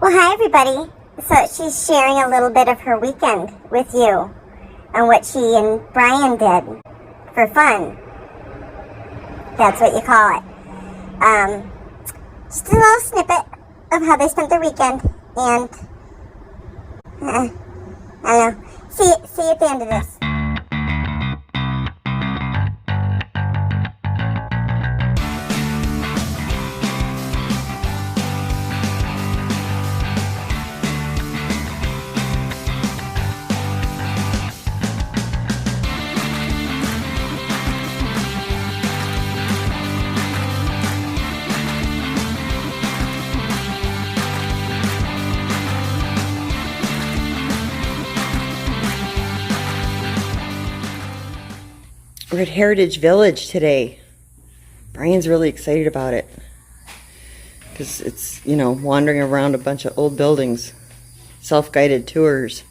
Well, hi everybody. So she's sharing a little bit of her weekend with you and what she and Bryan did for fun. That's what you call it. Just a little snippet of how they spent their weekend, and I don't know. See you at the end of this. We're at Heritage Village today. Bryan's really excited about it because it's, you know, wandering around a bunch of old buildings, self-guided tours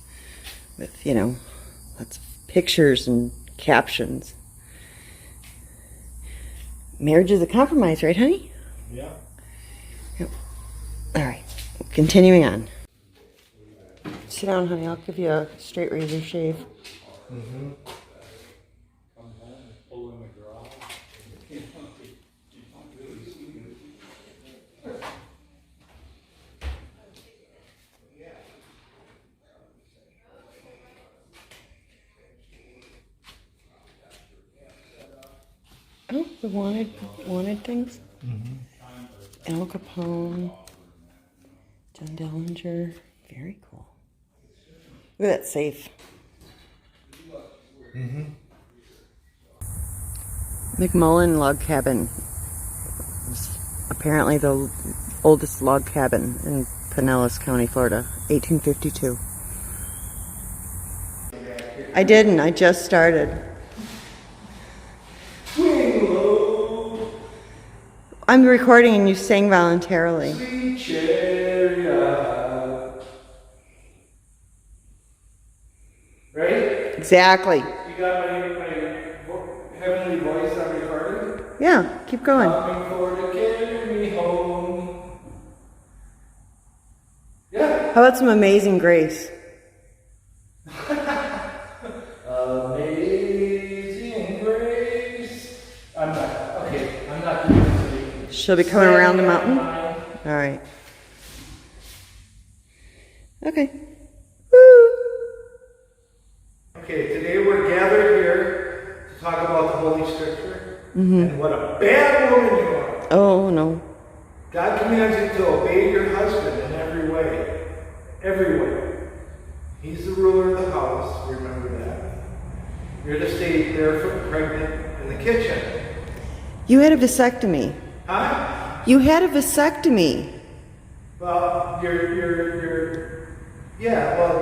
with, you know, lots of pictures and captions. Marriage is a compromise, right, honey? Yeah. Yep. All right, continuing on. Sit down, honey. I'll give you a straight razor shave. Mm-hmm. Oh, the wanted things. Mm-hmm. Al Capone, John Dillinger. Very cool. Look at that safe. Mm-hmm. McMullen Log Cabin. It's apparently the oldest log cabin in Pinellas County, Florida, 1852. I didn't. I just started. I'm recording and you sang voluntarily. Sweet chariot. Right? Exactly. You got my heavenly voice on recording? Yeah, keep going. Coming for to carry me home. Yeah. How about some Amazing Grace? Amazing grace. I'm not doing this. She'll be coming around the mountain? All right. Okay. Woo! Okay, today we're gathered here to talk about the Holy Scripture and what a bad woman you are. Oh, no. God commands you to obey your husband in every way. Every way. He's the ruler of the house, remember that. You're to stay barefoot and pregnant in the kitchen. You had a vasectomy. Huh? You had a vasectomy. Well,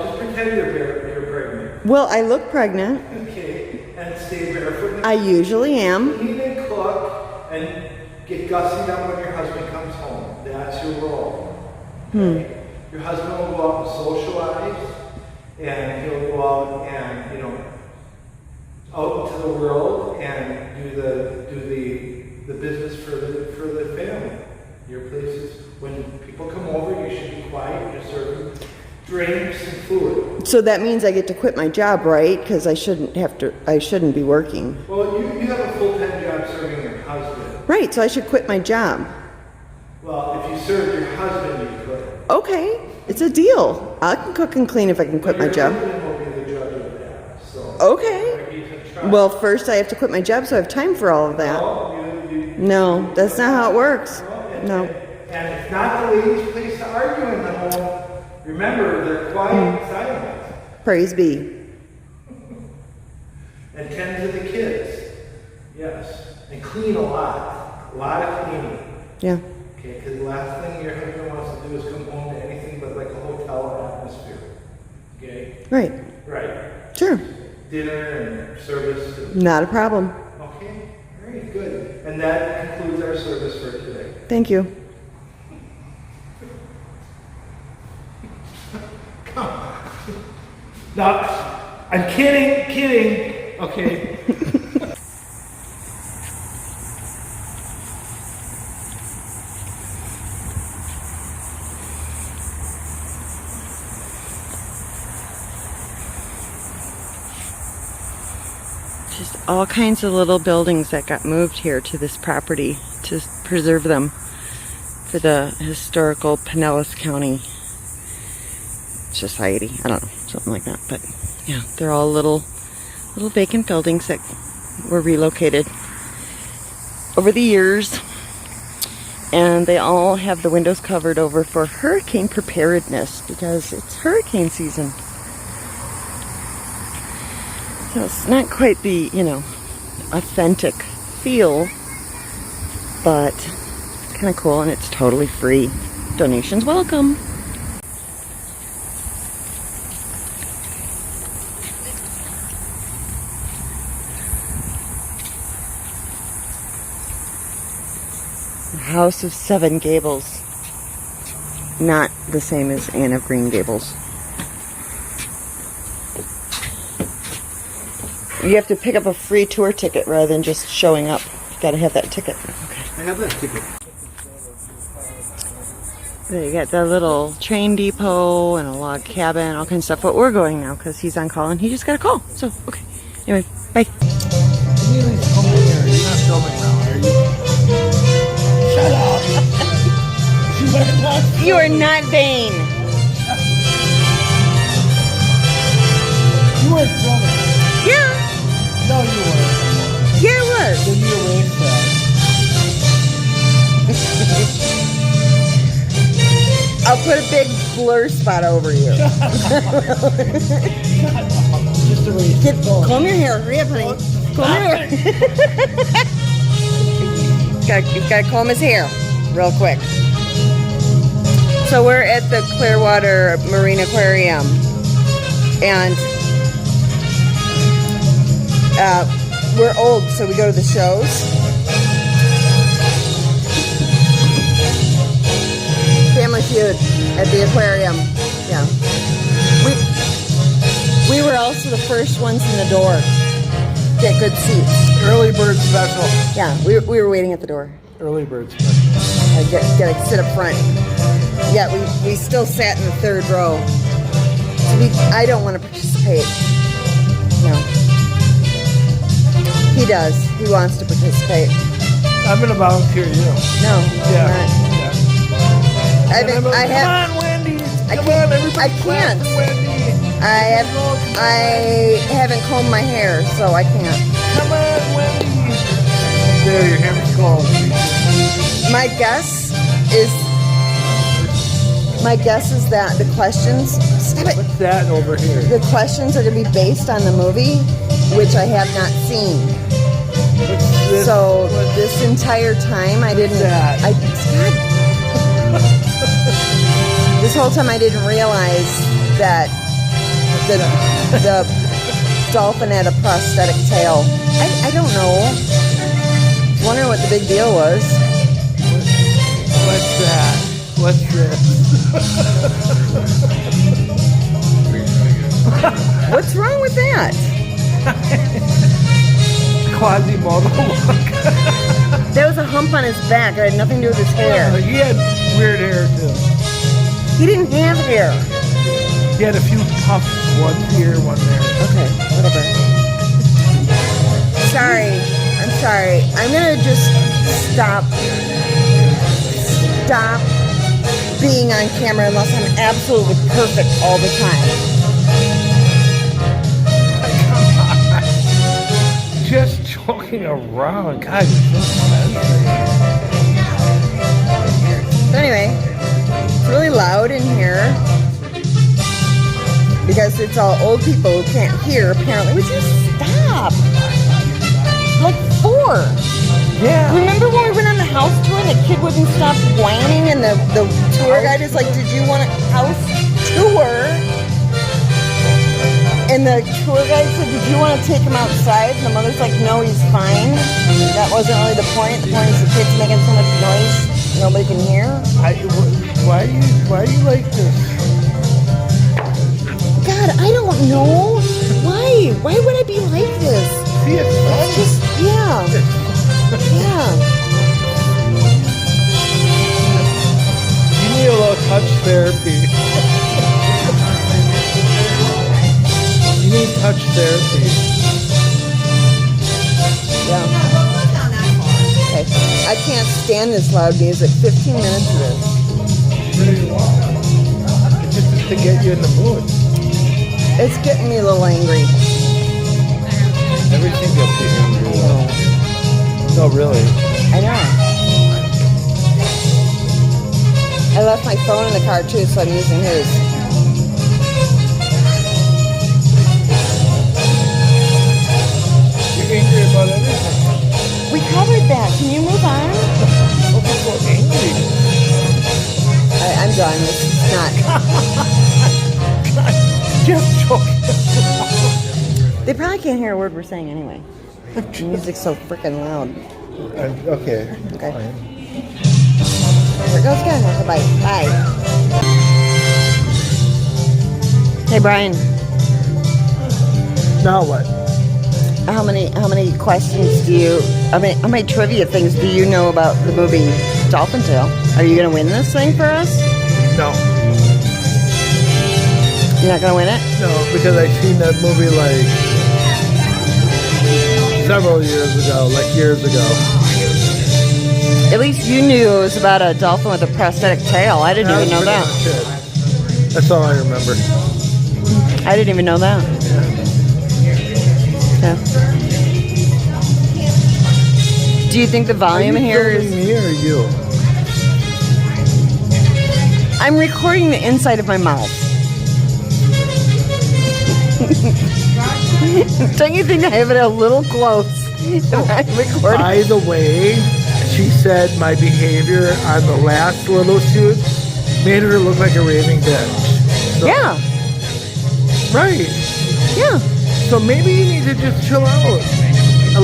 just pretend you're pregnant. Well, I look pregnant. Okay, and stay barefoot. I usually am. Clean and cook and get gussied up when your husband comes home. That's your role. Okay? Your husband will go out and socialize, and he'll go out and, out into the world and do the business for the family. Your place is, when people come over, you should be quiet, you serve them drinks and food. So that means I get to quit my job, right? Because I shouldn't be working. Well, you have a full-time job serving your husband. Right, so I should quit my job. Well, if you served your husband, you could. Okay, it's a deal. I can cook and clean if I can quit my job. Your husband will be the judge of that. So Okay. he's in charge. Well, first I have to quit my job so I have time for all of that. No, that's not how it works. No. And it's not the ladies' place to argue in the home. Remember, they're quiet and silent. Praise be. And tend to the kids. Yes. And clean a lot. A lot of cleaning. Yeah. Okay, because the last thing your husband wants to do is come home to anything but like a hotel atmosphere. Okay? Right. Right. Sure. Dinner and service. Not a problem. Okay, very good. And that concludes our service for today. Thank you. Now, I'm kidding. Okay. Just all kinds of little buildings that got moved here to this property to preserve them for the historical Pinellas County Society. I don't know, something like that. But yeah, they're all little vacant buildings that were relocated over the years. And they all have the windows covered over for hurricane preparedness because it's hurricane season. So it's not quite the, you know, authentic feel, but it's kind of cool and it's totally free. Donations welcome. House of Seven Gables. Not the same as Anne of Green Gables. You have to pick up a free tour ticket rather than just showing up. You gotta have that ticket. Okay. I have that ticket. They got the little train depot and a log cabin, all kinds of stuff. But we're going now because he's on call and he just got a call. So, okay. Anyway, bye. Can you at least come in here? You're not filming now, are you? Shut up! You are not vain. You weren't filming. Yeah. No, you weren't. Yeah, it was. Then you erased that. I'll put a big blur spot over you. Just erase it. Comb your hair. Hurry up, honey. Comb your hair. He's got to comb his hair real quick. So we're at the Clearwater Marine Aquarium. And we're old, so we go to the shows. Family Feud at the aquarium. Yeah. We were also the first ones in the door. Get good seats. Early bird special. Yeah, we were waiting at the door. Early bird special. I gotta sit up front. Yeah, we still sat in the third row. So I don't want to participate. No. He does. He wants to participate. I'm gonna volunteer you. No. Yeah. I'm not. Come on, Wendy. Come on, everybody. I can't. clap for Wendy. I haven't combed my hair, so I can't. Come on, Wendy. There, your hair is cold. My guess is that the questions. Stop it. What's that over here? The questions are going to be based on the movie, which I have not seen. What's this? So this entire time I didn't. that? This whole time I didn't realize that the dolphin had a prosthetic tail. I don't know. Wondering what the big deal was. What's that? What's this? What's wrong with that? Quasimodo look. There was a hump on his back. It had nothing to do with his hair. He had weird hair too. He didn't have hair. He had a few puffs, one here, one there. Okay, whatever. Sorry. I'm sorry. I'm gonna just stop being on camera unless I'm absolutely perfect all the time. Just joking around. God, you're so sensitive. So anyway, it's really loud in here because it's all old people who can't hear apparently. Would you stop? Like 4. Yeah. Remember when we went on the house tour and the kid wouldn't stop whining and the tour guide is like, did you want a house tour? And the tour guide said, did you want to take him outside? And the mother's like, no, he's fine. That wasn't really the point. The point is the kid's making so much noise nobody can hear. Why are you like this? God, I don't know. Why? Why would I be like this? See, it's fun. Just, yeah. Yeah. You need a little touch therapy. You need touch therapy. I can't stand this loud music. 15 minutes of this. It's just to get you in the mood. It's getting me a little angry. Everything gets you angry. No, really. I know. I left my phone in the car too, so I'm using his. You're angry about everything. We covered that. Can you move on? Don't be so angry. I'm done. This is not. Just joking. They probably can't hear a word we're saying anyway. The music's so freaking loud. Okay. Okay. Fine. Here it goes again. Okay, bye. Bye. Hey, Brian. Now what? How many questions do you? How many trivia things do you know about the movie Dolphin Tale? Are you gonna win this thing for us? No. You're not gonna win it? No, because I've seen that movie like several years ago, like years ago. At least you knew it was about a dolphin with a prosthetic tail. I didn't even know that. That's all I remember. I didn't even know that. Yeah. Do you think the volume here is? Me or you? I'm recording the inside of my mouth. Don't you think I have it a little close? I'm recording. By the way, she said my behavior on the last little shoot made her look like a raving bitch. So, Yeah. Right. Yeah. So maybe you need to just chill out.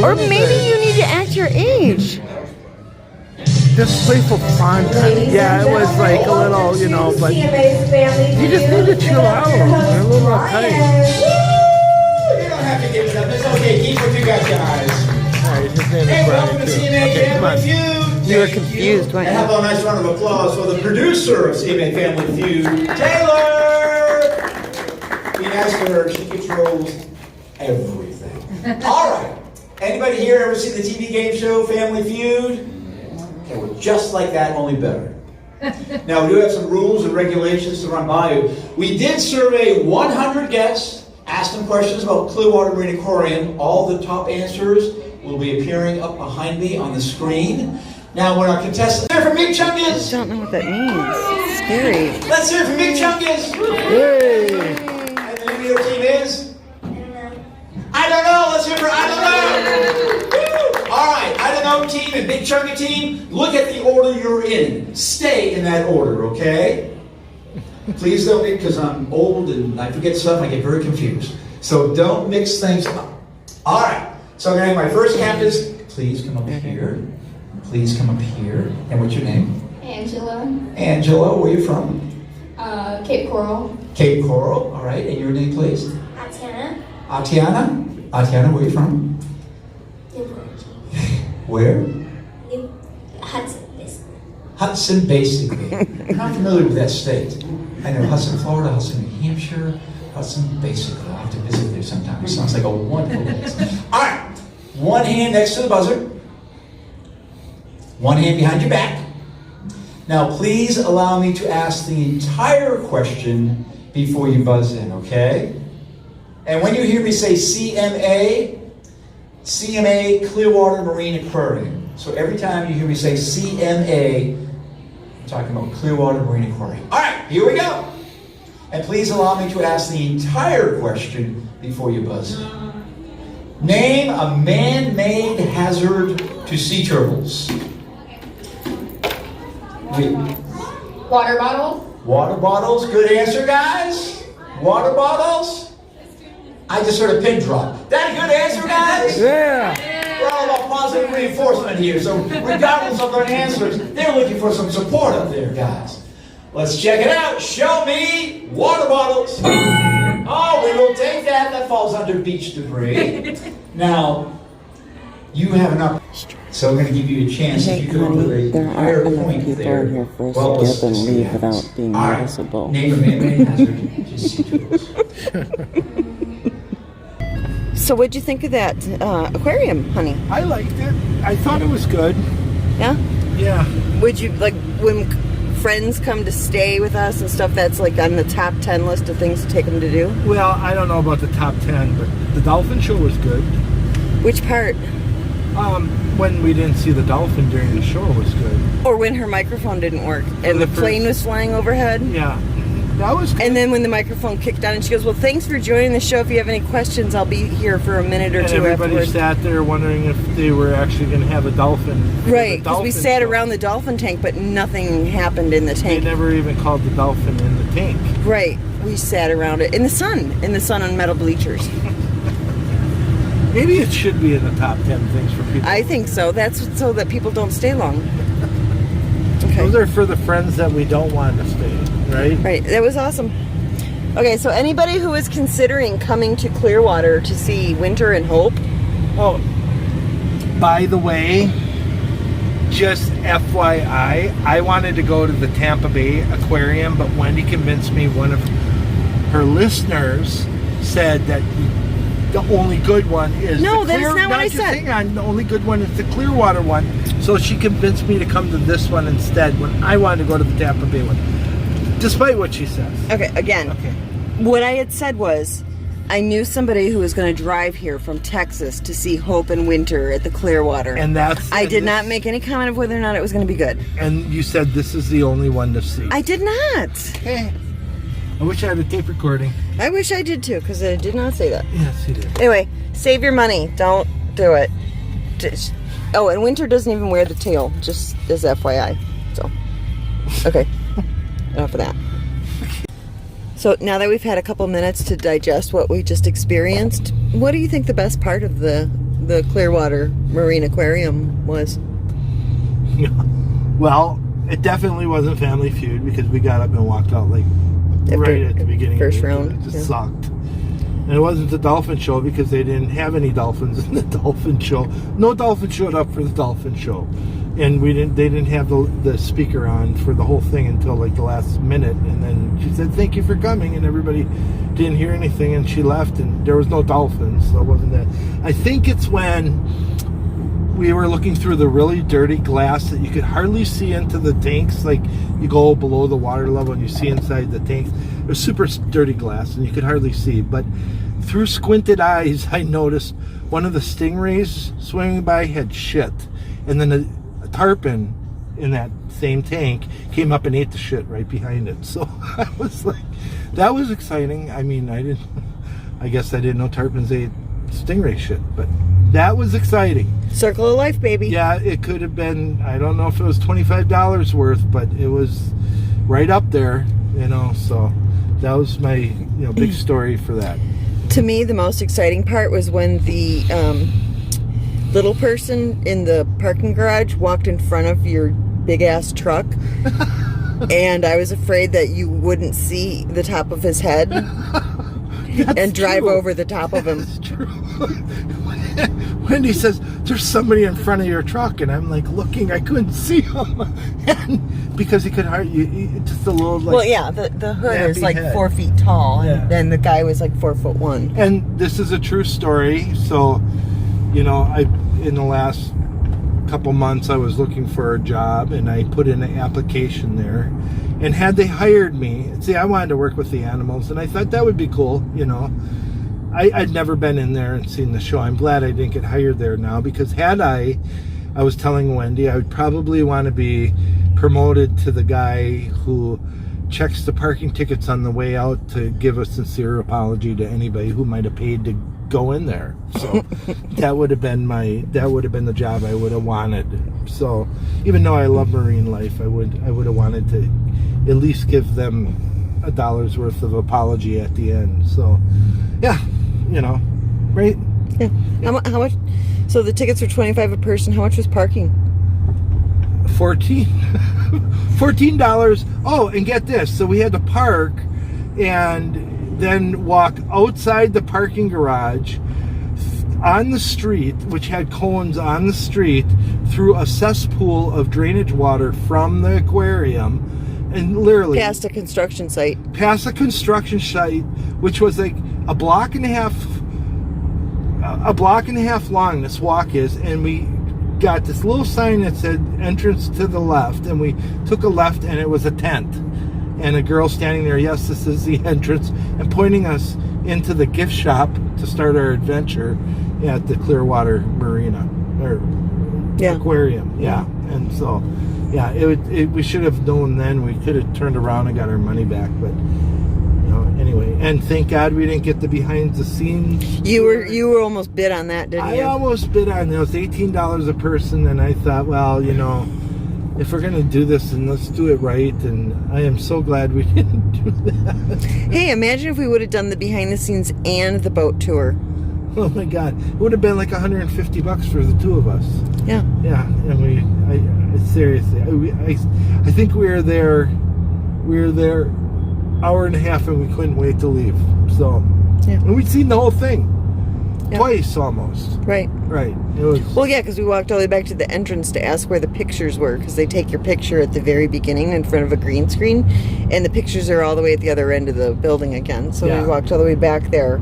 Or maybe you need to act your age. Just play for fun. Yeah, it was like a little, you know, but you just need to chill out. You're a little uptight. You don't have to give it up. It's okay. Keep what you got, guys. Alright, his name is Hey, Bryan welcome to too. CMA Okay, come Family on. Feud. You were Thank confused, weren't And you? how about a nice round of applause for the producer of CMA Family Feud, Taylor. Be nice to her. She controls everything. All right. Anybody here ever seen the TV game show Family Feud? Okay, well, just like that, only better. Now, we do have some rules and regulations to run by you. We did survey 100 guests, asked them questions about Clearwater Marine Aquarium. All the top answers will be appearing up behind me on the screen. Now, when our contestants... Let's hear from Big I Chungus! don't know what that means. It's scary. Let's hear from Big Chungus! Hey! And the name of your team is? I don't know. Let's hear for I don't know. Woo! All right, I don't know team and Big Chunky team. Look at the order you're in. Stay in that order, okay? Please don't, because I'm old and I forget stuff. I get very confused. So don't mix things up. All right. So I'm going to have my first captains. Please come up here. Please come up here. And what's your name? Angela, Angela. Where are you from? Cape Coral, Cape Coral. All right. And your name, please? Tatiana, Atiana. Atiana, where are you from? Where? Hudson, basically. Hudson, basically. I'm not familiar with that state. I know Hudson, Florida, Hudson, New Hampshire, Hudson, basically. I'll have to visit there sometime. It sounds like a wonderful place. All right. One hand next to the buzzer. One hand behind your back. Now, please allow me to ask the entire question before you buzz in, okay? And when you hear me say CMA, CMA Clearwater Marine Aquarium. So every time you hear me say CMA, I'm talking about Clearwater Marine Aquarium. All right, here we go. And please allow me to ask the entire question before you buzz in. Name a man-made hazard to sea turtles. Water bottle, Water bottles, good answer, guys. Water bottles. I just heard a pin drop. That a good answer, guys? Yeah! We're all about positive reinforcement here, so regardless of their answers, they're looking for some support up there, guys. Let's check it out. Show me water bottles. Oh, we will take that. That falls under beach debris. Now, you have an opportunity. So I'm going to give you a chance if you could put a higher point there. for us to get up and leave without being All right. noticeable. Name a man-made hazard to sea turtles. So what'd you think of that aquarium, honey? I liked it. I thought it was good. Yeah? Yeah. Would you, like, when friends come to stay with us and stuff, that's like on the top 10 list of things to take them to do? Well, I don't know about the top 10, but the Dolphin show was good. Which part? When we didn't see the Dolphin during the show was good. Or when her microphone didn't work and the plane was flying overhead? Yeah. That was good. And then when the microphone kicked on and she goes, well, thanks for joining the show. If you have any questions, I'll be here for a minute or two everybody afterwards. sat there wondering if they were actually going to have a dolphin. Right, because we sat around the dolphin tank, but nothing happened in the tank. They never even called the dolphin in the tank. Right, we sat around it in the sun on metal bleachers. Maybe it should be in the top 10 things for people. I think so. That's so that people don't stay long. Okay. Those are for the friends that we don't want to stay, right? Right, that was awesome. Okay, so anybody who is considering coming to Clearwater to see Winter and Hope. Oh, by the way, just FYI, I wanted to go to the Tampa Bay Aquarium, but Wendy convinced me. One of her listeners said that the only good one is No, the that is not what I said. Hang on, the only good one is the Clearwater one. So she convinced me to come to this one instead when I wanted to go to the Tampa Bay one, despite what she says. Okay, again, Okay. what I had said was I knew somebody who was going to drive here from Texas to see Hope and Winter at the Clearwater. And that's... I did not make any comment of whether or not it was going to be good. And you said this is the only one to see. I did not. Okay. I wish I had a tape recording. I wish I did too, because I did not say that. Yes, you did. Anyway, save your money. Don't do it. Just, oh, and Winter doesn't even wear the tail, just as FYI. So, okay. Enough of that. So now that we've had a couple minutes to digest what we just experienced, what do you think the best part of the Clearwater Marine Aquarium was? Well, it definitely wasn't Family Feud because we got up and walked out like right at the beginning. First of it. round. It just Yeah. sucked. And it wasn't the Dolphin show because they didn't have any dolphins in the Dolphin show. No dolphin showed up for the Dolphin show. And they didn't have the speaker on for the whole thing until like the last minute. And then she said, thank you for coming. And everybody didn't hear anything and she left and there was no dolphins. So it wasn't that. I think it's when we were looking through the really dirty glass that you could hardly see into the tanks. Like you go below the water level and you see inside the tanks. It was super dirty glass and you could hardly see. But through squinted eyes, I noticed one of the stingrays swimming by had shit. And then a tarpon in that same tank came up and ate the shit right behind it. So I was like, that was exciting. I mean, I guess I didn't know tarpons ate stingray shit, but that was exciting. Circle of life, baby. Yeah, it could have been, I don't know if it was $25 worth, but it was right up there, so that was my, big story for that. To me, the most exciting part was when the little person in the parking garage walked in front of your big ass truck. And I was afraid that you wouldn't see the top of his head and drive over the top of him. That's true. Wendy says, there's somebody in front of your truck, and I'm like looking, I couldn't see him. And because he could hardly, just a little like... Well, yeah, the hood is like head. 4 feet tall, Yeah. and then the guy was like 4'1". And this is a true story, so, in the last couple months I was looking for a job, and I put in an application there. And had they hired me, see, I wanted to work with the animals, and I thought that would be cool, I'd never been in there and seen the show. I'm glad I didn't get hired there now, because had I was telling Wendy, I would probably want to be promoted to the guy who checks the parking tickets on the way out to give a sincere apology to anybody who might have paid to go in there. So that would have been the job I would have wanted. So even though I love marine life, I would have wanted to at least give them $1 worth of apology at the end. So yeah, right? Yeah. How much? So the tickets were $25 a person. How much was parking? $14. Oh, and get this. So we had to park and then walk outside the parking garage on the street, which had cones on the street, through a cesspool of drainage water from the aquarium, and literally Past a construction site. Which was like a block and a half long, this walk is, and we got this little sign that said entrance to the left, and we took a left, and it was a tent. And a girl standing there, yes, this is the entrance, and pointing us into the gift shop to start our adventure at the Clearwater Marina, or Aquarium. Yeah. And so, yeah, we should have known then. We could have turned around and got our money back, but anyway. And thank God we didn't get the behind the scenes. You were almost bid on that, didn't you? I almost bid on it. It was $18 a person, and I thought, well, if we're gonna do this, then let's do it right. And I am so glad we didn't do that. Hey, imagine if we would have done the behind the scenes and the boat tour. Oh my God, it would have been like $150 for the two of us. Yeah. Yeah, and seriously, I think we were there hour and a half, and we couldn't wait to leave. So, and we'd seen the whole thing twice almost. Right. It was. Well, yeah, because we walked all the way back to the entrance to ask where the pictures were, because they take your picture at the very beginning in front of a green screen, and the pictures are all the way at the other end of the building again. So we walked all the way back there.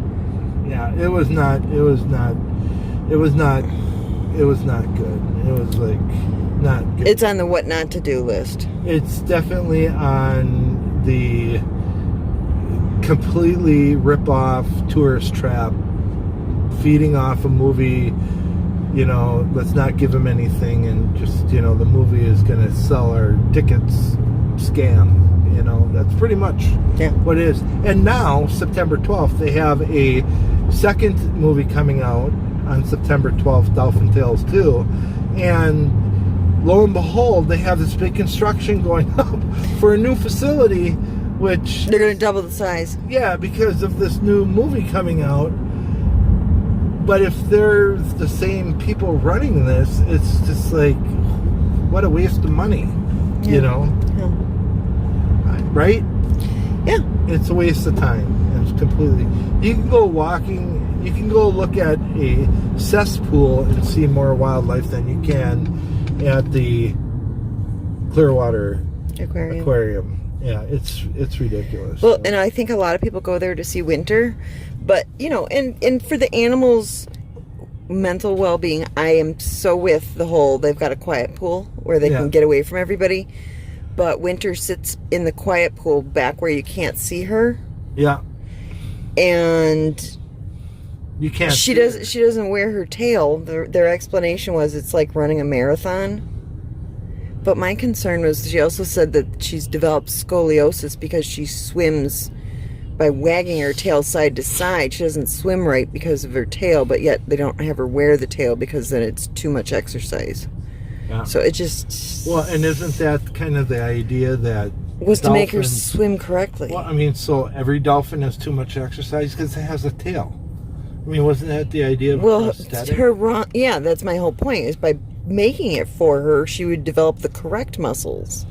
Yeah, it was not good. It was like not good. It's on the what not to do list. It's definitely on the completely rip-off tourist trap, feeding off a movie. Let's not give them anything, and just the movie is going to sell our tickets scam. That's pretty much what it is. And now, September 12th, they have a second movie coming out on September 12th, Dolphin Tales 2. And lo and behold, they have this big construction going up for a new facility, which... They're going to double the size. Yeah, because of this new movie coming out. But if they're the same people running this, it's just like, what a waste of money, Yeah. Right? Yeah. It's a waste of time. It's completely... You can go walking, you can go look at a cesspool and see more wildlife than you can at the Clearwater Aquarium. Yeah, it's ridiculous. Well, and I think a lot of people go there to see winter, but and for the animals' mental well-being, I am so with the whole they've got a quiet pool where they can get away from everybody. But Winter sits in the quiet pool back where you can't see her. Yeah. And you can't. She doesn't wear her tail. Their explanation was it's like running a marathon. But my concern was she also said that she's developed scoliosis because she swims by wagging her tail side to side. She doesn't swim right because of her tail, but yet they don't have her wear the tail because then it's too much exercise. Yeah. So it just... Well, and isn't that kind of the idea that... Was to make her swim correctly. Well, I mean, so every dolphin has too much exercise because it has a tail. I mean, wasn't that the idea of prosthetic? Yeah, that's my whole point, is by making it for her, she would develop the correct muscles.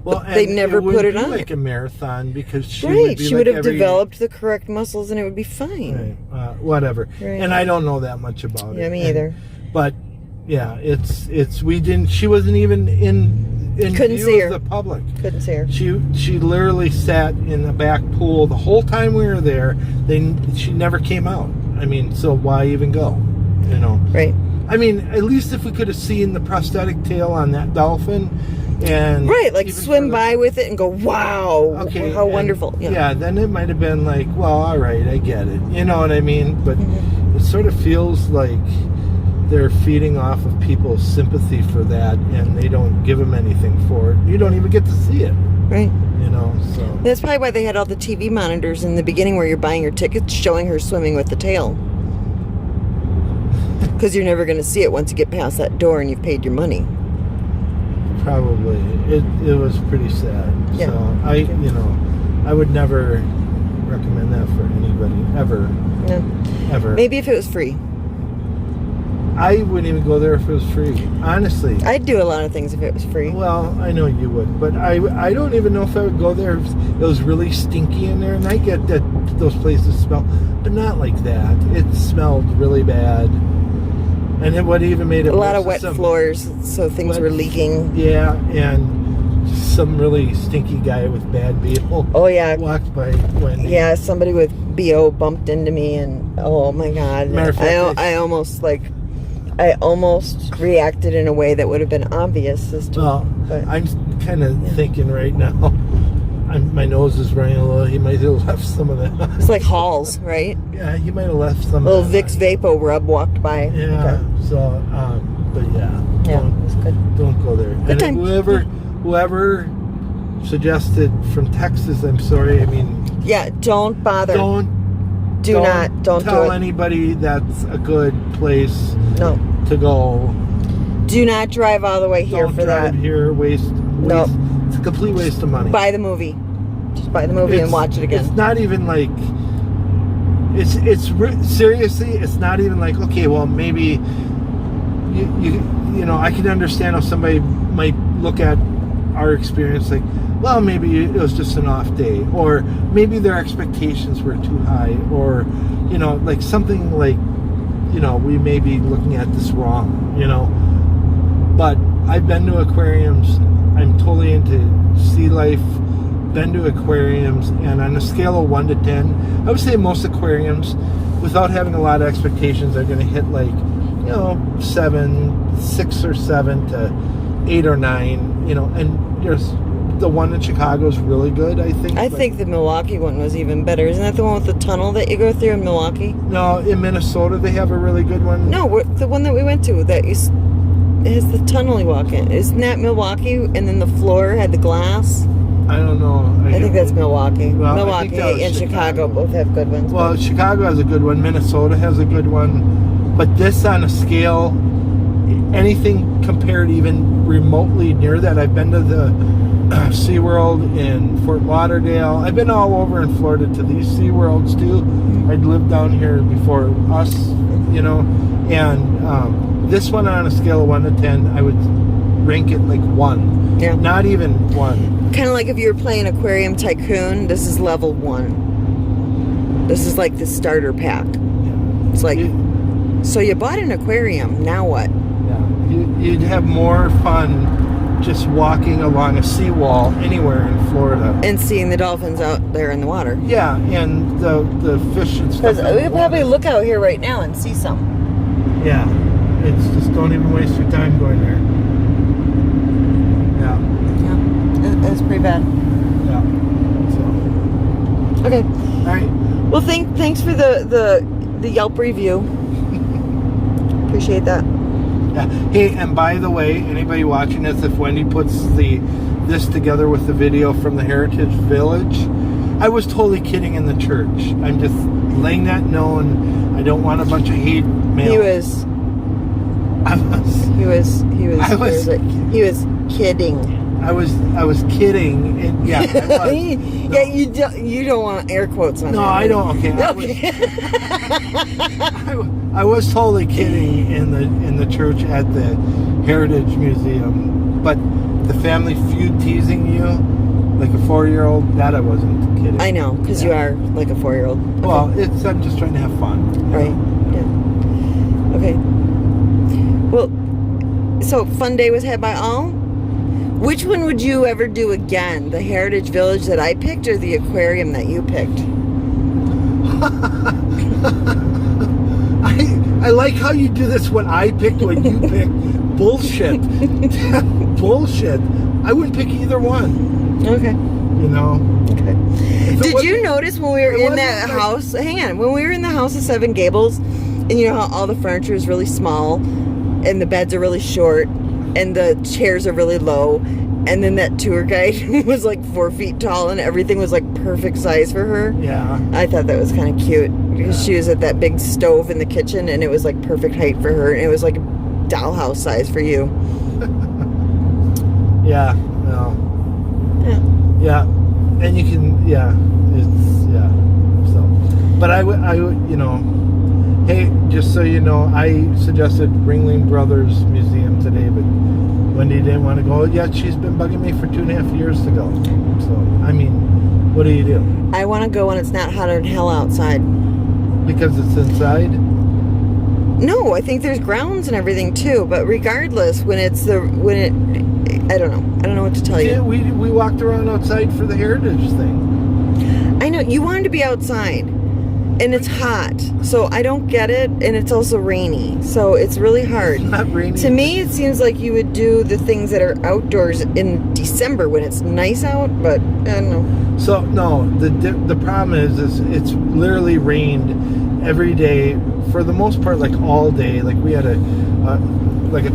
Well, but they never put it on like a marathon because she would have developed the correct muscles and it would be fine. Right. Whatever. Right. And I don't know that much about it. Yeah, me either. But... Yeah, she wasn't even in Couldn't view see her. of the public. Couldn't see her. She literally sat in the back pool the whole time we were there. She never came out. I mean, so why even go? Right. I mean, at least if we could have seen the prosthetic tail on that dolphin and swim by with it and go, wow, okay, how wonderful. Yeah, then it might have been like, well, all right, I get it. You know what I mean? But it sort of feels like they're feeding off of people's sympathy for that, and they don't give them anything for it. You don't even get to see it. Right. So. That's probably why they had all the TV monitors in the beginning where you're buying your tickets showing her swimming with the tail. Because you're never going to see it once you get past that door and you've paid your money. Probably. It was pretty sad. Yeah. So I would never recommend that for anybody, ever. No. Ever. Maybe if it was free. I wouldn't even go there if it was free. Honestly. I'd do a lot of things if it was free. Well, I know you would, but I don't even know if I would go there if it was really stinky in there. And I get that those places smell, but not like that. It smelled really bad. And what even made it a lot of wet floors, so things were leaking. Yeah, and some really stinky guy with bad BO. Oh yeah, walked by Wendy. Yeah, somebody with BO bumped into me, and oh my God, I almost I almost reacted in a way that would have been obvious as to. Well, but, I'm kind of thinking right now. My nose is running a little. He might have left some of that. it's like Halls, right? Yeah, he might have left some. Little of that. Vicks Vapo Rub walked by. Yeah. Okay. So, but yeah. Yeah, it's good. Don't go there. Good time. Whoever suggested from Texas, I'm sorry. I mean, Yeah, don't bother. don't Don't tell do it. anybody that's a good place No. to go. Do not drive all the way here Don't for drive that. here. Waste. Nope. It's a complete waste of money. Buy the movie. Just buy the movie and watch it again. It's not even like. Seriously. It's not even like, okay, well, maybe you know, I can understand how somebody might look at our experience like, well, maybe it was just an off day, or maybe their expectations were too high, or, you know, like something like, you know, we may be looking at this wrong, you know. But I've been to aquariums. I'm totally into sea life. Been to aquariums, and on a scale of 1 to 10, I would say most aquariums, without having a lot of expectations, are going to hit like, you know, 6 or 7 to 8 or 9, you know. And there's the one in Chicago is really good, I think. I think the Milwaukee one was even better. Isn't that the one with the tunnel that you go through in Milwaukee? No, in Minnesota they have a really good one. No, the one that we went to that is the tunnel you walk in. Isn't that Milwaukee? And then the floor had the glass. I don't know. I think that's Milwaukee. Well, I Milwaukee think that was and Chicago both have good ones. Well, Chicago has a good one. Minnesota has a good one. But this on a scale, anything compared even remotely near that. I've been to the SeaWorld in Fort Lauderdale. I've been all over in Florida to these SeaWorlds too. I'd lived down here before us, you know. And this one on a scale of 1 to 10, I would rank it like 1. Yeah. Not even 1. Kind of like if you were playing Aquarium Tycoon, this is level 1. This is like the starter pack. It's like, so you bought an aquarium, now what? Yeah. You'd have more fun just walking along a seawall anywhere in Florida. And seeing the dolphins out there in the water. Yeah, and the fish and stuff. Because we could probably look out here right now and see some. Yeah. It's just, don't even waste your time going there. Yeah. Yeah, it's pretty bad. Yeah. So. Okay. All right. Well, thanks for the Yelp review. Appreciate that. Yeah. Hey, and by the way, anybody watching this, if Wendy puts this together with the video from the Heritage Village, I was totally kidding in the church. I'm just letting that known. I don't want a bunch of hate mail. He was kidding. I was kidding. And yeah. I was, Yeah, you don't want air quotes on that. no, I don't. Okay. I was totally kidding in the church at the Heritage Museum, but the Family Feud teasing you like a 4-year-old, that I wasn't kidding. I know, because you are like a 4-year-old. Okay. Well, I'm just trying to have fun. Right. Yeah. Okay. Well, so fun day was had by all. Which one would you ever do again? The Heritage Village that I picked or the aquarium that you picked? I like how you do this when I picked, when you picked. Bullshit. Bullshit. I wouldn't pick either one. Okay. You know? Okay. Did you notice when we were in that house? Hang on. When we were in the house of Seven Gables, and you know how all the furniture is really small, and the beds are really short, and the chairs are really low, and then that tour guide was like 4 feet tall, and everything was like perfect size for her. Yeah. I thought that was kind of cute because she was at that big stove in the kitchen, and it was like perfect height for her, and it was like dollhouse size for you. Yeah. No. Yeah. Yeah. And you can, yeah. It's, yeah. So, but I would, you know, hey, just so you know, I suggested Ringling Brothers Museum today, but Wendy didn't want to go. Yet she's been bugging me for 2.5 years to go. So, I mean, what do you do? I want to go when it's not hotter than hell outside. Because it's inside? No, I think there's grounds and everything too. But regardless, I don't know what to tell you. Yeah, we walked around outside for the Heritage thing. I know you wanted to be outside, and it's hot, so I don't get it, and it's also rainy, so it's really hard. It's not rainy. To me, it seems like you would do the things that are outdoors in December when it's nice out, but I don't know. So no, the problem is it's literally rained every day for the most part, like all day. Like we had a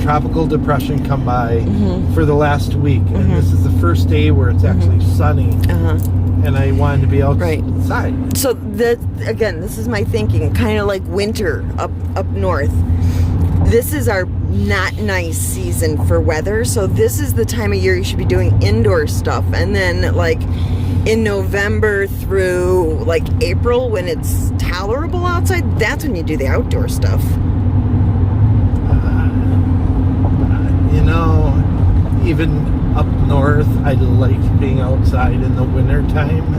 tropical depression come by for the last week, and this is the first day where it's actually sunny. And I wanted to be outside. So again, this is my thinking, kind of like winter up north. This is our not nice season for weather, so this is the time of year you should be doing indoor stuff. And then like in November through like April, when it's tolerable outside, that's when you do the outdoor stuff. You know, even up north, I like being outside in the winter time.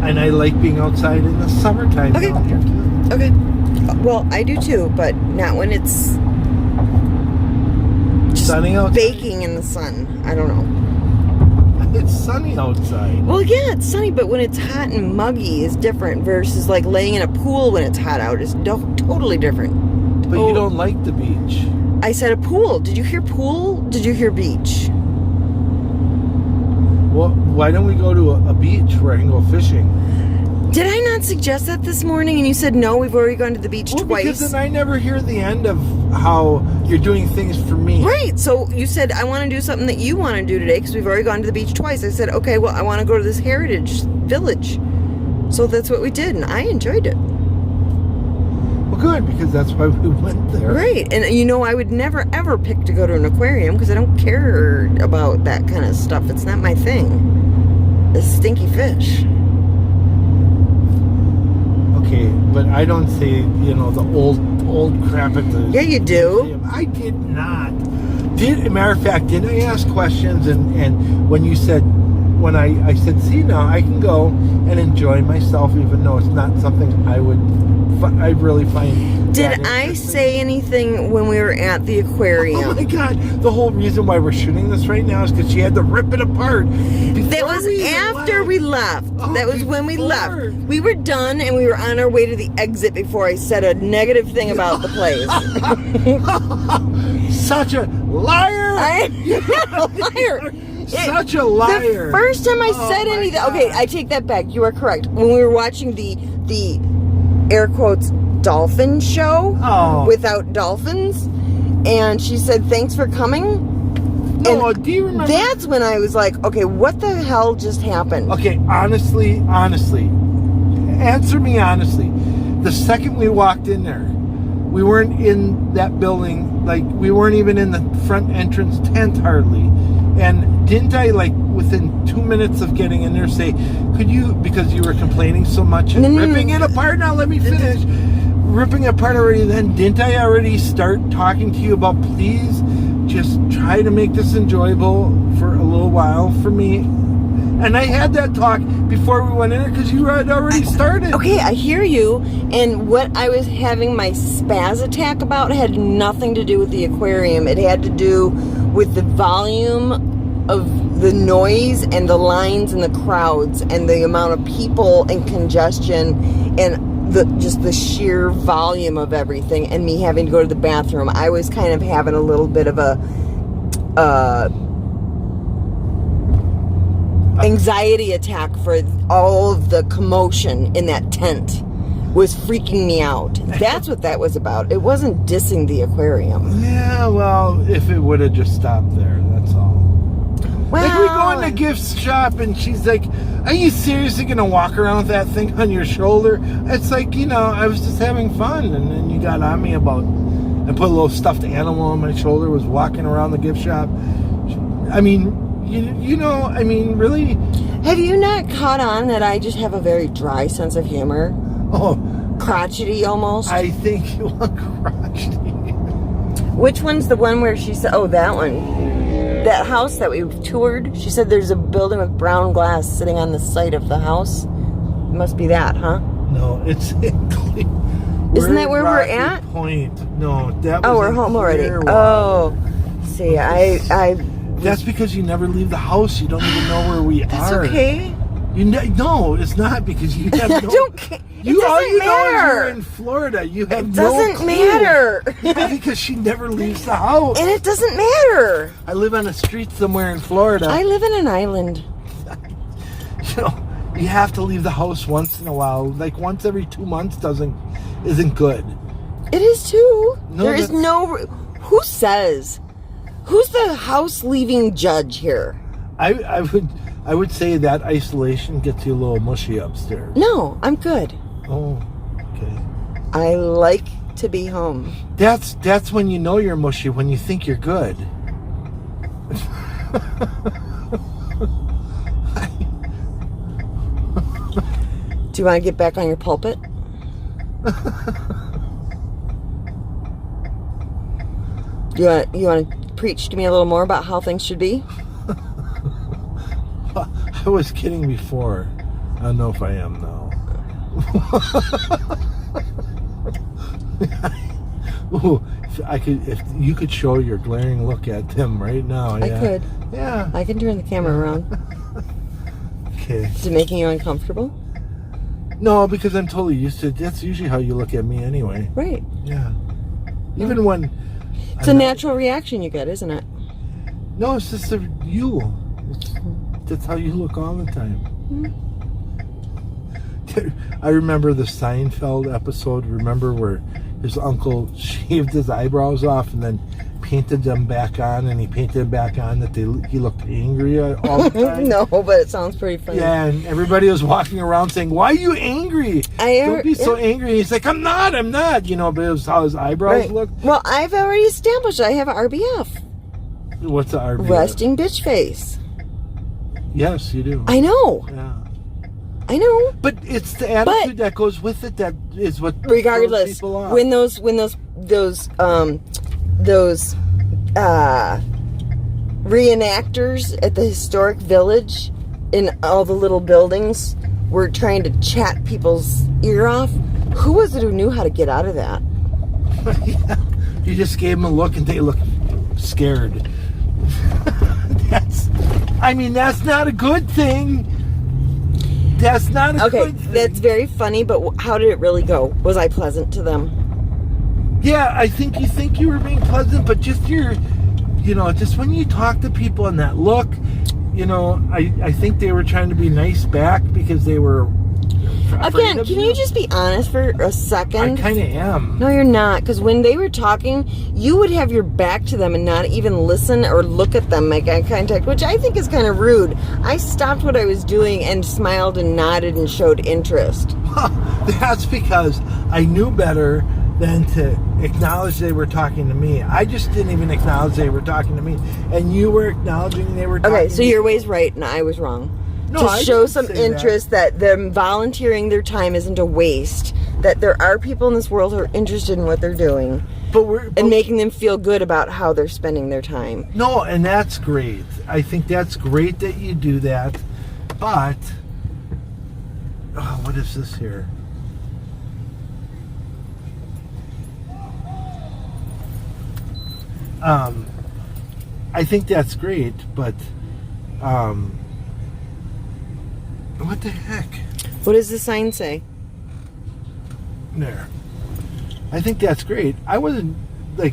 And I like being outside in the summertime down here too. Okay. Well, I do too, but not when it's just sunny outside. Baking in the sun. I don't know. It's sunny outside. Well, yeah, it's sunny, but when it's hot and muggy is different versus like laying in a pool when it's hot out is totally different. But you don't like the beach. I said a pool. Did you hear pool? Did you hear beach? Well, why don't we go to a beach where I can go fishing? Did I not suggest that this morning and you said no, we've already gone to the beach twice? Because then I never hear the end of how you're doing things for me. Right, so you said I want to do something that you want to do today because we've already gone to the beach twice. I said, okay, well, I want to go to this heritage village. So that's what we did, and I enjoyed it. Well, good, because that's why we went there. Right, and you know, I would never ever pick to go to an aquarium because I don't care about that kind of stuff. It's not my thing. The stinky fish. Okay, but I don't say, you know, the old crap at the... Yeah, you do. Museum. I did not. Matter of fact, didn't I ask questions? And when you said, when I said, see, now I can go and enjoy myself, even though it's not something I really find. Did I say anything when we were at the aquarium? Oh my God! The whole reason why we're shooting this right now is because she had to rip it apart. That was after we left. Oh, that was when we before. left. We were done and we were on our way to the exit before I said a negative thing about the place. Such a liar! Liar! Such a liar! The first time I said anything, God. okay, I take that back. You are correct. When we were watching the air quotes dolphin show without dolphins, and she said, "Thanks for coming." No, do you remember? That's when I was like, okay, what the hell just happened? Okay, honestly, answer me honestly. The second we walked in there, we weren't in that building, like we weren't even in the front entrance tent hardly. And didn't I, like, within 2 minutes of getting in there say, could you, because you were complaining so much and ripping it apart, now let me finish. Ripping it apart already, then didn't I already start talking to you about, please just try to make this enjoyable for a little while for me? And I had that talk before we went in there because you had already started. Okay, I hear you. And what I was having my spaz attack about had nothing to do with the aquarium. It had to do with the volume of the noise and the lines and the crowds and the amount of people and congestion and just the sheer volume of everything and me having to go to the bathroom. I was kind of having a little bit of a anxiety attack for all of the commotion in that tent was freaking me out. That's what that was about. It wasn't dissing the aquarium. Yeah, well, if it would have just stopped there, that's all. Well, like we go in the gift shop and she's like, are you seriously going to walk around with that thing on your shoulder? It's like, you know, I was just having fun. And then you got on me about, I put a little stuffed animal on my shoulder, was walking around the gift shop. I mean, you know, I mean, really. Have you not caught on that I just have a very dry sense of humor? Oh. Crotchety almost? I think you look crotchety. Which one's the one where she said, oh, that one. That house that we toured, she said there's a building with brown glass sitting on the site of the house. It must be that, huh? No, it's in Isn't that where we're at? Point. No, that was Oh, we're home already. Clearwater. Oh. See, That's because you never leave the house. You don't even know where we That's are. okay. No, it's not because you have I no. don't care. You all you know is matter. you're in Florida. You have It no doesn't clue. matter. Yeah, because she never leaves the house. And it doesn't matter. I live on a street somewhere in Florida. I live in an island. You know, you have to leave the house once in a while. Like once every 2 months isn't good. It is too. No, There is no. Who says? Who's the house leaving judge here? I would say that isolation gets you a little mushy upstairs. No, I'm good. Oh, okay. I like to be home. That's when you know you're mushy, when you think you're good. Do you want to get back on your pulpit? You want to preach to me a little more about how things should be? I was kidding before. I don't know if I am now. Ooh, if you could show your glaring look at them right now. I could. Yeah. I can turn the camera around. Okay. Is it making you uncomfortable? No, because I'm totally used to it. That's usually how you look at me anyway. Right. Yeah. Even when... It's a natural reaction you get, isn't it? No, it's just you. That's how you look all the time. I remember the Seinfeld episode. Remember where his uncle shaved his eyebrows off and then painted them back on, and he painted them back on that he looked angry all the time? No, but it sounds pretty funny. Yeah, and everybody was walking around saying, "Why are you angry? Don't be so angry." And he's like, I'm not. You know, but it was how his eyebrows looked. Well, I've already established I have RBF. What's the RBF? Resting bitch face. Yes, you do. I know. Yeah. I know. But it's the attitude that goes with it that is what regardless, throws people off. when those reenactors at the historic village in all the little buildings were trying to chat people's ear off, who was it who knew how to get out of that? Yeah. You just gave them a look and they looked scared. That's not a good thing. That's not a good thing. That's very funny, but how did it really go? Was I pleasant to them? Yeah, I think you were being pleasant, but just just when you talk to people and that look, I think they were trying to be nice back because they were Again, can you just be honest for a second? I kind of am. No, you're not, because when they were talking, you would have your back to them and not even listen or look at them, make eye contact, which I think is kind of rude. I stopped what I was doing and smiled and nodded and showed interest. That's because I knew better than to acknowledge they were talking to me. I just didn't even acknowledge they were talking to me. And you were acknowledging they were talking to me. Okay, so your way's right and I was wrong. No, to show some interest that them volunteering their time isn't a waste, that there are people in this world who are interested in what they're doing, and making them feel good about how they're spending their time. No, and that's great. I think that's great that you do that, but what is this here? I think that's great, but what the heck? What does the sign say? There. I think that's great. I wasn't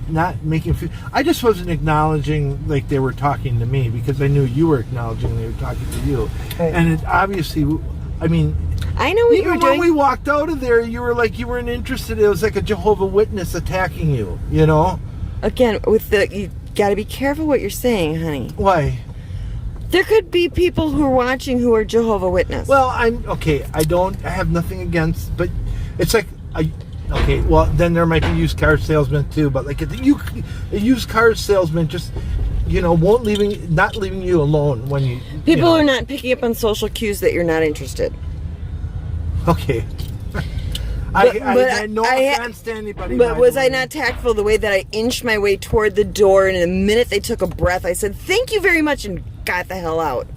not making. I just wasn't acknowledging they were talking to me because I knew you were acknowledging they were talking to you, and it obviously. I mean, I know what you were doing. When we walked out of there, you were like you weren't interested. It was like a Jehovah Witness attacking you. Again, you got to be careful what you're saying, honey. Why? There could be people who are watching who are Jehovah Witness. Well, I'm okay. I have nothing against, but it's like okay. Well, then there might be used car salesmen too, but a used car salesman just not leaving you alone when you. People are not picking up on social cues that you're not interested. Okay. I no offense to anybody. But was I not tactful the way that I inched my way toward the door, and the minute they took a breath, I said, "Thank you very much," and got the hell out?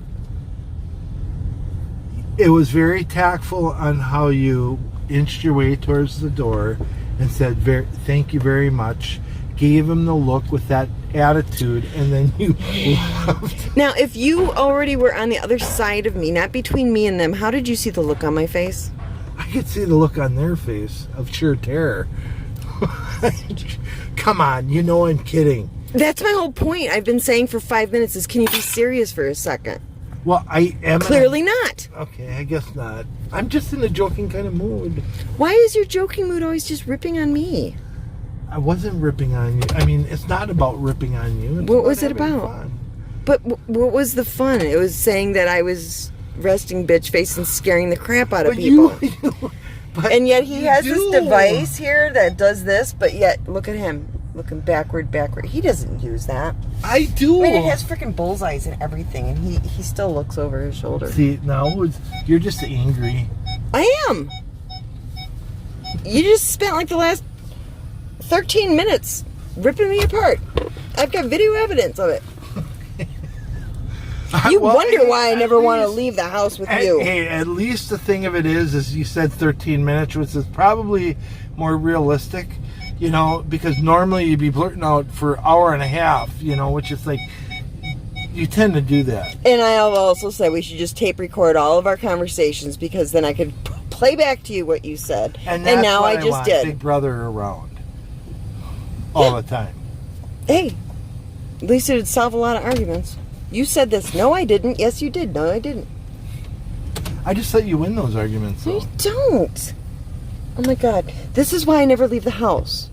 It was very tactful on how you inched your way towards the door and said, "Thank you very much." gave him the look with that attitude, and then you left. Now, if you already were on the other side of me, not between me and them, how did you see the look on my face? I could see the look on their face of sheer terror. Come on, you know I'm kidding. That's my whole point. I've been saying for 5 minutes is, can you be serious for a second? Well, I am. Clearly not. Okay, I guess not. I'm just in a joking kind of mood. Why is your joking mood always just ripping on me? I wasn't ripping on you. I mean, it's not about ripping on you. It's What was it having about? fun. But what was the fun? It was saying that I was resting bitch face and scaring the crap out of people. But and yet he you has do. this device here that does this, but yet look at him looking backward. He doesn't use that. I do. I mean, it has freaking bullseyes and everything, and he still looks over his shoulder. See, now you're just angry. I am. You just spent like the last 13 minutes ripping me apart. I've got video evidence of it. You wonder why I never want to leave the house with you. Hey, at least the thing of it is you said 13 minutes, which is probably more realistic, you know, because normally you'd be blurting out for an hour and a half, you know, which is like, you tend to do that. And I also said we should just tape record all of our conversations, because then I could play back to you what you said. And now what I just want, did. Big Brother around all the time. Hey, at least it would solve a lot of arguments. You said this. No, I didn't. Yes, you did. No, I didn't. I just let you win those arguments, though. You don't. Oh my God. This is why I never leave the house.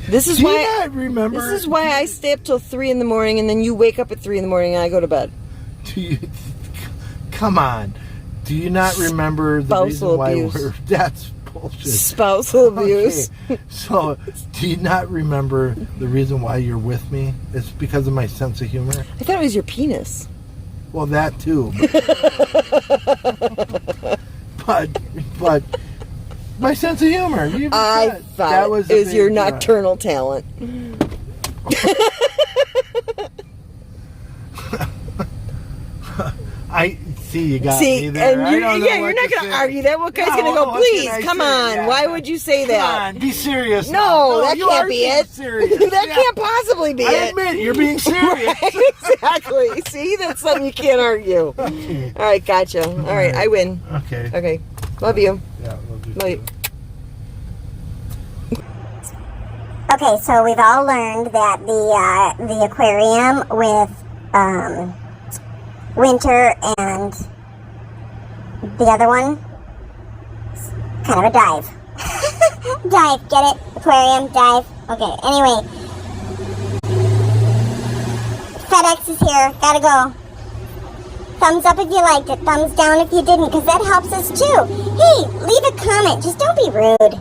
This is why. I remember. This is why I stay up till 3 in the morning, and then you wake up at 3 in the morning, and I go to bed. Come on. Do you not remember the reason why we're? That's bullshit. Spousal abuse. Okay. So, do you not remember the reason why you're with me? It's because of my sense of humor. I thought it was your penis. Well, that too. But my sense of humor. I thought it was your nocturnal talent. I see you got me there. And you're not going to argue that. What guy's going to go, please, come on. Yeah. Why would you say that? Come on, be serious. No, that can't be it. That can't possibly be it. I admit, you're being serious. Exactly. See, that's something you can't argue. Okay. All right, gotcha. All right, I win. Okay. Okay. Love you. Yeah, love you. Bye. Okay, so we've all learned that the aquarium with Winter and the other one, kind of a dive. Dive, get it? Aquarium, dive. Okay, anyway. FedEx is here. Gotta go. Thumbs up if you liked it. Thumbs down if you didn't, because that helps us too. Hey, leave a comment. Just don't be rude.